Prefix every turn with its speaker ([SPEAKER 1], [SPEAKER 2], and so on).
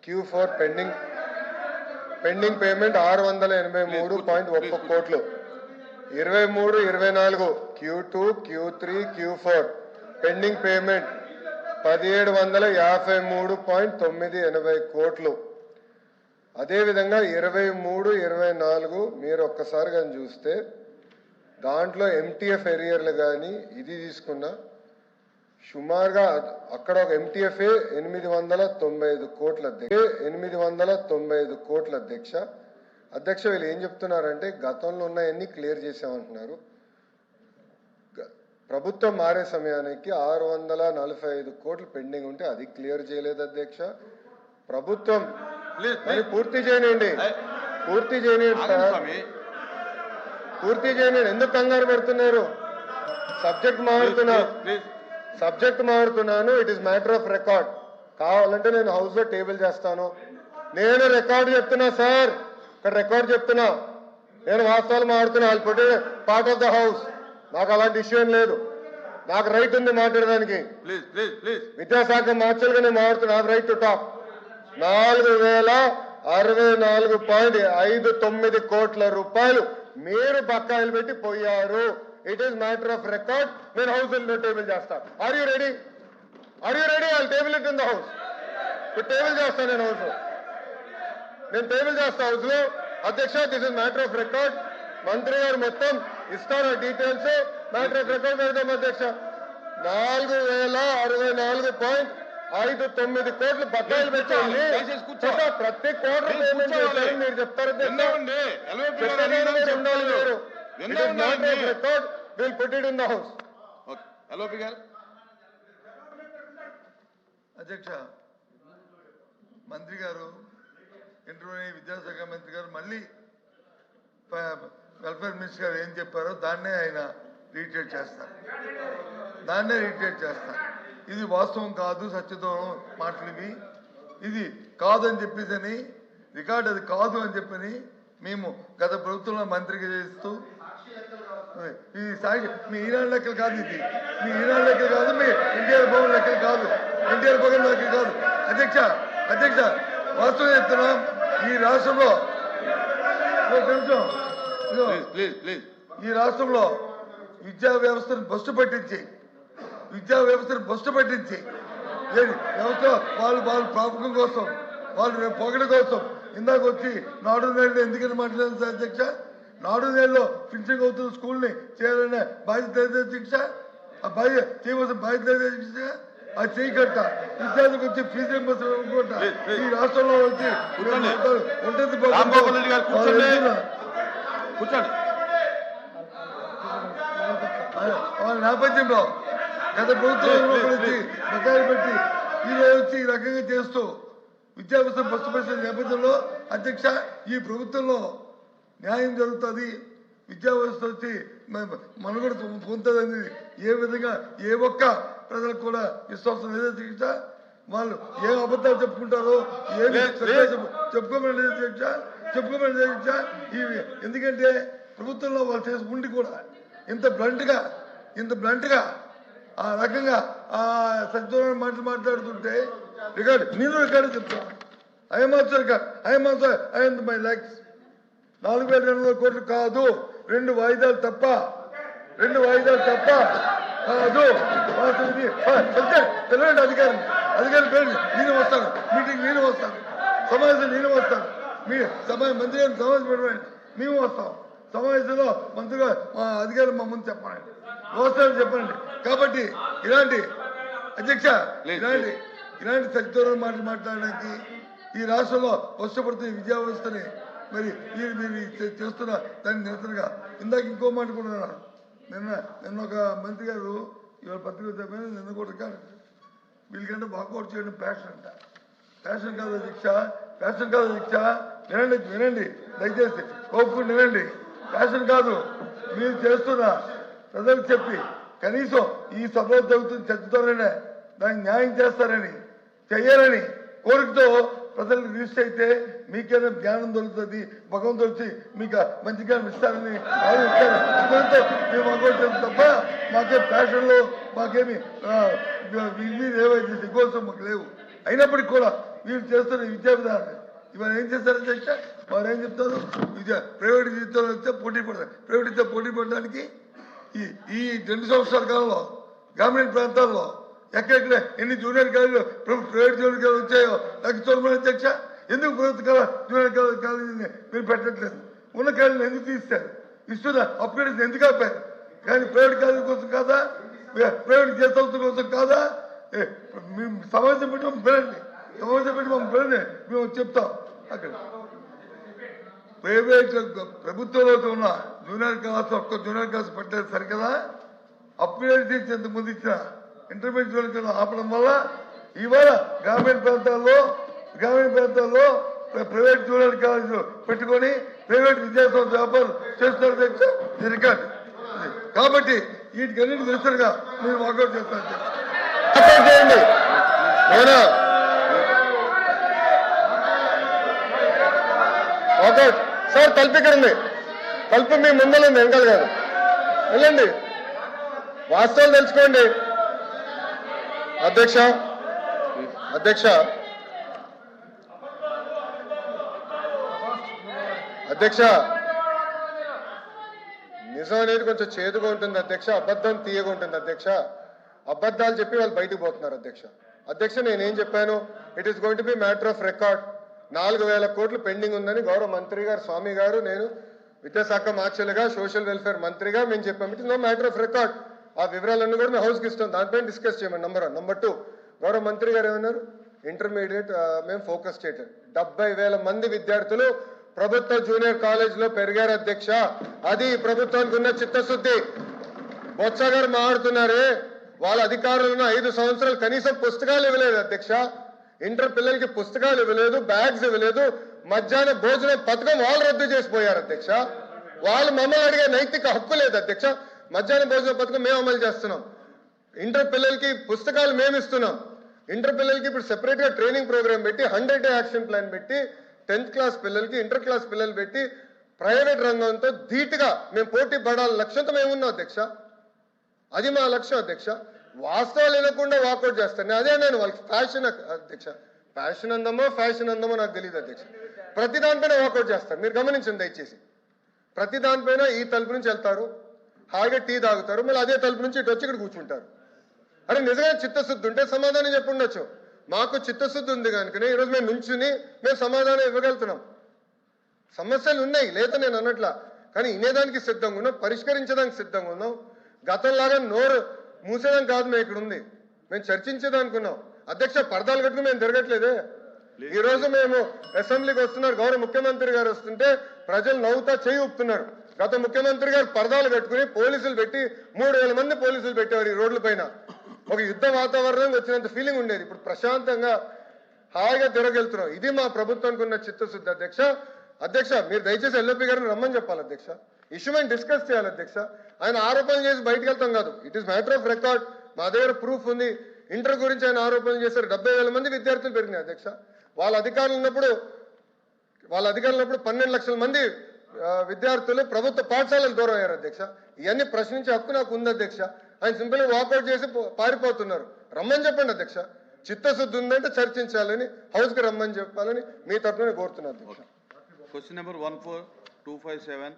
[SPEAKER 1] Q4 pending payment 683.1 కోట్లు. 23-24 Q2 Q3 Q4 pending payment 1753.980 కోట్లు. అదేవిధంగా 23-24 మీరు ఒక్కసారి కానీ చూస్తే దాంట్లో ఎంటీఎఫ్ ఎరియర్లు కానీ ఇది తీసుకున్నా సుమారుగా అక్కడ ఒక ఎంటీఎఫ్ఏ 895 కోట్ల అధ్యక్ష 895 కోట్ల అధ్యక్ష వీళ్ళు ఏం చెప్తున్నారంటే గతంలో ఉన్నాయన్నీ క్లియర్ చేసామంటున్నారు. ప్రభుత్వం మారే సమయానికి 645 కోట్లు పెండింగ్ ఉంటే అది క్లియర్ చేయలేదు అధ్యక్ష. ప్రభుత్వం పూర్తి చేయనండి పూర్తి చేయని ఎందుకు కంగారు పెడుతున్నారు? సబ్జెక్ట్ మారుతున్నాను. It is matter of record. కావాలంటే నేను హౌస్ లో టేబుల్ చేస్తాను. నేను రికార్డు చెప్తున్నా సార్, ఇక్కడ రికార్డు చెప్తున్నా. నేను వాస్తవాలు మారుతున్నా. I'll put it part of the house. నాకు అలాంటి ఇష్యూ ఏం లేదు. నాకు రైట్ ఉంది మాట్లాడడానికి. విద్యాశాఖ మార్చలుగా నేను మాట్లాడుతున్నా. Right to talk. 4064.59 కోట్ల రూపాయలు మీరు బకాయిలు పెట్టి పోయారు. It is matter of record. నేను హౌస్ లో టేబుల్ చేస్తాను. Are you ready? I table it in the house. Table చేస్తాను నేను హౌస్ లో. నేను టేబుల్ చేస్తా హౌస్ లో. అధ్యక్ష, this is matter of record. మంత్రి గారు మొత్తం ఇస్తారు డీటెయిల్స్. మ్యాటర్ ఆఫ్ రికార్డ్ పెడదాం అధ్యక్ష. 4064.59 కోట్లు బకాయిలు పెట్టండి. ప్రతి క్వార్టర్ పేమెంట్ చేస్తారని మీరు చెప్తారు. ఉండాలి మీరు. Record will put it in the house.
[SPEAKER 2] అధ్యక్ష, మంత్రి గారు ఇంటర్వ్యూ విద్యాశాఖ మంత్రి గారు మళ్ళీ వెల్ఫేర్ మినిస్టర్ గారు ఏం చెప్పారో దాన్నే ఆయన రీట్రేట్ చేస్తారు. ఇది వాస్తవం కాదు, సత్యదూరం మాటలు ఇవి. ఇది కాదని చెప్పేసి రికార్డు అది కాదు అని చెప్పని మేము గత ప్రభుత్వంలో మంత్రిగా చేస్తూ ఇది సాగి మీ ఈనాడు లెక్కలు కాదు. ఇది మీ ఈనాడు లెక్కలు కాదు, మీ ఎన్టీఆర్ భవన్ లెక్కలు కాదు, ఎన్టీఆర్ భవన్ లెక్కలు కాదు. అధ్యక్ష వాస్తవం చెప్తున్నాం. ఈ రాష్ట్రంలో విద్యా వ్యవస్థను బస్టు పట్టించి వ్యవస్థ వాళ్ళు ప్రాపకం కోసం, వాళ్ళు పొగడ కోసం ఇందాక వచ్చి నాడు నేలలో ఎందుకని మాట్లాడారు సార్ అధ్యక్ష? నాడు నేలలో ఫినిషింగ్ అవుతున్న స్కూల్ని చేయాలనే బాధ్యత అధ్యక్ష. ఆ చేయవలసిన బాధ్యత అధ్యక్ష. అది చేయకట్ట విద్యార్థులకు వచ్చి ఫీజు రింబర్స్మెంట్ అనుకుంట ఈ రాష్ట్రంలో వచ్చి ఉంటుంది. వాళ్ళ నేపథ్యంలో గత ప్రభుత్వంలో బకాయిలు పెట్టి ఈరోజు వచ్చి ఈ రకంగా చేస్తూ విద్యా వ్యవస్థ బస్సుపరిచిన నేపథ్యంలో అధ్యక్ష ఈ ప్రభుత్వంలో న్యాయం జరుగుతుంది, విద్యా వ్యవస్థ వచ్చి మనుగడ పొందుతుందని ఏ విధంగా ఏ ఒక్క ప్రజలకు కూడా విశ్వాసం లేదు అధ్యక్ష. వాళ్ళు ఏ అబద్ధాలు చెప్పుకుంటారో ఏమి చెప్పుకోమని అధ్యక్ష. ఎందుకంటే ప్రభుత్వంలో వాళ్ళు చేసి ఉండి కూడా ఇంత బ్లంట్గా ఆ రకంగా ఆ సత్యదూరం మాట్లాడుతుంటే నేను రికార్డు చెప్తాను. ఐఎమ్ మై లైక్స్ 4,200 కోట్లు కాదు, 2 వాయిదాలు తప్ప కాదు. పిల్లలండి అధికారి పేరు నేను వస్తాను, మీటింగ్ నేను వస్తాను, సమావేశం నేను వస్తాను, మీ మంత్రి గారిని సమావేశం పెట్టండి, మేము వస్తాం. సమావేశంలో మంత్రిగా మా అధికారులు మా ముందు చెప్పండి, వస్తారని చెప్పండి. కాబట్టి ఇలాంటి సత్యదూరం మాట్లాడడానికి ఈ రాష్ట్రంలో కష్టపడుతున్న విద్యా వ్యవస్థని మరి మీరు చేస్తున్న దాన్ని నిరసనగా ఇందాక ఇంకో మాట కూడా అన్నారు. నిన్న ఒక మంత్రి గారు ఇవాళ పత్రిక చెప్పాను, నిన్న కూడా వీళ్ళకంటే వాకౌట్ చేయడం ప్యాషన్ కాదు అధ్యక్ష. వినండి దయచేసి కోపుకుని వినండి. ప్యాషన్ కాదు, మీరు చేస్తున్న ప్రజలకు చెప్పి కనీసం ఈ సభలో జరుగుతున్న చర్చతోనే దానికి న్యాయం చేయాలని కోరికతో ప్రజలకు రిజిస్టర్ అయితే మీకేదో జ్ఞానం దొరుకుతుంది, భగవంతుడు వచ్చి మీకు మంచి జ్ఞానం ఇస్తారని మేము అనుకుంటాం తప్ప మాకే ప్యాషన్లో మాకేమి ఏవైతే దిగోసం మాకు లేవు. అయినప్పటికీ కూడా వీళ్ళు చేస్తున్న విద్యా విధానం ఇవాళ ఏం చేస్తారు అధ్యక్ష? వారు ఏం చెప్తారు? ప్రైవేట్ విద్యలో వస్తే పోటీ పడతారు. ప్రైవేట్ విద్య పోటీ పడడానికి ఈ 2 సంవత్సరాల కాలంలో గ్రామీణ ప్రాంతాల్లో ఎక్కడెక్కడ ఎన్ని జూనియర్ కాలేజీలు ప్రైవేట్ జూనియర్ కాలేజీలు వచ్చాయో నాకు చూడమని అధ్యక్ష. ఎందుకు ప్రభుత్వ జూనియర్ కాలేజీని మీరు పెట్టట్లేదు? ఉన్న కాలేజీలు ఎందుకు తీస్తారు? ఇస్తున్న అప్గ్రేడేషన్ ఎందుకు ఆపారు? కానీ ప్రైవేట్ కాలేజీ కోసం కాదా, ప్రైవేట్ విద్యా సంస్థల కోసం కాదా? సమాజం పెట్టి మమ్మల్ని పిలండి, సమాజం పెట్టి మమ్మల్ని పిలండి, మేము చెప్తాం. అక్కడ ప్రైవేట్ ప్రభుత్వంలో ఉన్న జూనియర్ క్లాస్ ఒక్క జూనియర్ క్లాస్ పెట్టలేదు సరికదా? అప్గ్రేడ్ చేసి ఎంతమంది ఇచ్చిన ఇంటర్మీడియట్ జూనియర్ క్లాస్ ఆపడం వల్ల ఇవాళ గ్రామీణ ప్రాంతాల్లో ప్రైవేట్ జూనియర్ కాలేజీలు పెట్టుకొని ప్రైవేట్ విద్యాసంస్థ వ్యాపారం చేస్తున్నారు రికార్డు. కాబట్టి వీటికన్నిటి దృష్టిగా మీరు వాకౌట్ చేస్తారు.
[SPEAKER 1] చేయండి వాకౌట్ సార్. తలుపు ఇక్కడ ఉంది, తలుపు మీ ముందలుంది, వెనకాల కాదు. వెళ్ళండి, వాస్తవాలు తెలుసుకోండి. అధ్యక్ష నిజం అనేది కొంచెం చేదుగా ఉంటుంది అధ్యక్ష, అబద్ధం తీయగా ఉంటుంది అధ్యక్ష. అబద్ధాలు చెప్పి వాళ్ళు బయటకు పోతున్నారు అధ్యక్ష. నేనేం చెప్పాను? It is going to be matter of record. 4,000 కోట్లు పెండింగ్ ఉందని గౌరవ మంత్రి గారు స్వామి గారు, నేను విద్యాశాఖ మార్చలుగా సోషల్ వెల్ఫేర్ మంత్రిగా మేము చెప్పాము. It is no matter of record. ఆ వివరాలన్నీ కూడా మేము హౌస్కి ఇస్తాం, దానిపైన డిస్కస్ చేయమని. నంబర్ 1. నంబర్ 2, గౌరవ మంత్రి గారు ఏమన్నారు? ఇంటర్మీడియట్ మేము ఫోకస్ చేయటం. 70,000 మంది విద్యార్థులు ప్రభుత్వ జూనియర్ కాలేజీలో పెరిగారు అధ్యక్ష. అది ప్రభుత్వానికి ఉన్న చిత్తశుద్ధి. బొత్స గారు మాట్లాడుతున్నారే, వాళ్ళ అధికారులను 5 సంవత్సరాలు కనీసం పుస్తకాలు ఇవ్వలేదు అధ్యక్ష. ఇంటర్ పిల్లలకి పుస్తకాలు ఇవ్వలేదు, బ్యాగ్స్ ఇవ్వలేదు, మధ్యాహ్న భోజనం పథకం వాళ్ళు రద్దు చేసిపోయారు అధ్యక్ష. వాళ్ళు మమ్మల్ని అడిగే నైతిక హక్కు లేదు అధ్యక్ష. మధ్యాహ్న భోజన పథకం మేము అమలు చేస్తున్నాం. ఇంటర్ పిల్లలకి పుస్తకాలు మేము ఇస్తున్నాం. ఇంటర్ పిల్లలకి ఇప్పుడు సెపరేట్ గా ట్రైనింగ్ ప్రోగ్రామ్ పెట్టి 100 డే యాక్షన్ ప్లాన్ పెట్టి 10th క్లాస్ పిల్లలకి, ఇంటర్ క్లాస్ పిల్లలు పెట్టి ప్రైవేట్ రంగంతో ధీటుగా మేము పోటీ పడాలి లక్ష్యంతో మేము ఉన్నాం అధ్యక్ష. అది మా లక్ష్యం అధ్యక్ష. వాస్తవాలు వినకుండా వాకౌట్ చేస్తాను. అదే నేను వాళ్ళకి ఫ్యాషన్ అధ్యక్ష, ఫ్యాషన్ అందమో నాకు తెలియదు అధ్యక్ష. ప్రతి దానిపైన వాకౌట్ చేస్తారు. మీరు గమనించండి దయచేసి. ప్రతి దానిపైన ఈ తలుపు నుంచి వెళ్తారు, హాయిగా టీ తాగుతారు, మళ్ళీ అదే తలుపు నుంచి ఇటు వచ్చి ఇక్కడ కూర్చుంటారు. అరే నిజంగా చిత్తశుద్ధి ఉంటే సమాధానం చెప్పుండొచ్చు. మాకు చిత్తశుద్ధి ఉంది కనుకనే ఈరోజు మేము నుంచుని మేము సమాధానం ఇవ్వగలుగుతున్నాం. సమస్యలు ఉన్నాయి లేదా నేను అన్నట్లా, కానీ వినేదానికి సిద్ధంగా ఉన్నాం, పరిష్కరించడానికి సిద్ధంగా ఉన్నాం. గతంలాగా నోరు మూసేదానికి కాదు మేము ఇక్కడ ఉంది, మేము చర్చించేదానికి ఉన్నాం అధ్యక్ష. పరదాలు కట్టుకుని మేము తిరగట్లేదే. ఈ రోజు మేము అసెంబ్లీకి వస్తున్నారు, గౌరవ ముఖ్యమంత్రి గారు వస్తుంటే ప్రజలు నవ్వుతా చేయి ఊపుతున్నారు. గత ముఖ్యమంత్రి గారు పరదాలు కట్టుకుని పోలీసులు పెట్టి 3,000 మంది పోలీసులు పెట్టేవారు ఈ రోడ్ల పైన. ఒక యుద్ధ వాతావరణం వచ్చినంత ఫీలింగ్ ఉండేది. ఇప్పుడు ప్రశాంతంగా హాయిగా తిరగెళ్తున్నాం. ఇది మా ప్రభుత్వానికి ఉన్న చిత్తశుద్ధి అధ్యక్ష. మీరు దయచేసి ఎల్ఓపి గారిని రమ్మని చెప్పాలి అధ్యక్ష. ఇష్యూ మేము డిస్కస్ చేయాలి అధ్యక్ష. ఆయన ఆరోపణలు చేసి బయటకు వెళ్తాం కాదు. It is matter of record. మా దగ్గర ప్రూఫ్ ఉంది. ఇంటర్ గురించి ఆయన ఆరోపణలు చేశారు. 70,000 మంది విద్యార్థులు పెరిగినాయి అధ్యక్ష. వాళ్ళ అధికారులు ఉన్నప్పుడు 12 లక్షల మంది విద్యార్థులు ప్రభుత్వ పాఠశాలలు దూరం అయ్యారు అధ్యక్ష. ఇవన్నీ ప్రశ్నించే హక్కు నాకు ఉంది అధ్యక్ష. ఆయన సింపుల్ గా వాకౌట్ చేసి పారిపోతున్నారు. రమ్మని చెప్పండి అధ్యక్ష. చిత్తశుద్ధి ఉందంటే చర్చించాలని, హౌస్ కి రమ్మని చెప్పాలని మీ తరఫున కోరుతున్నాను అధ్యక్ష.
[SPEAKER 3] Question number 14257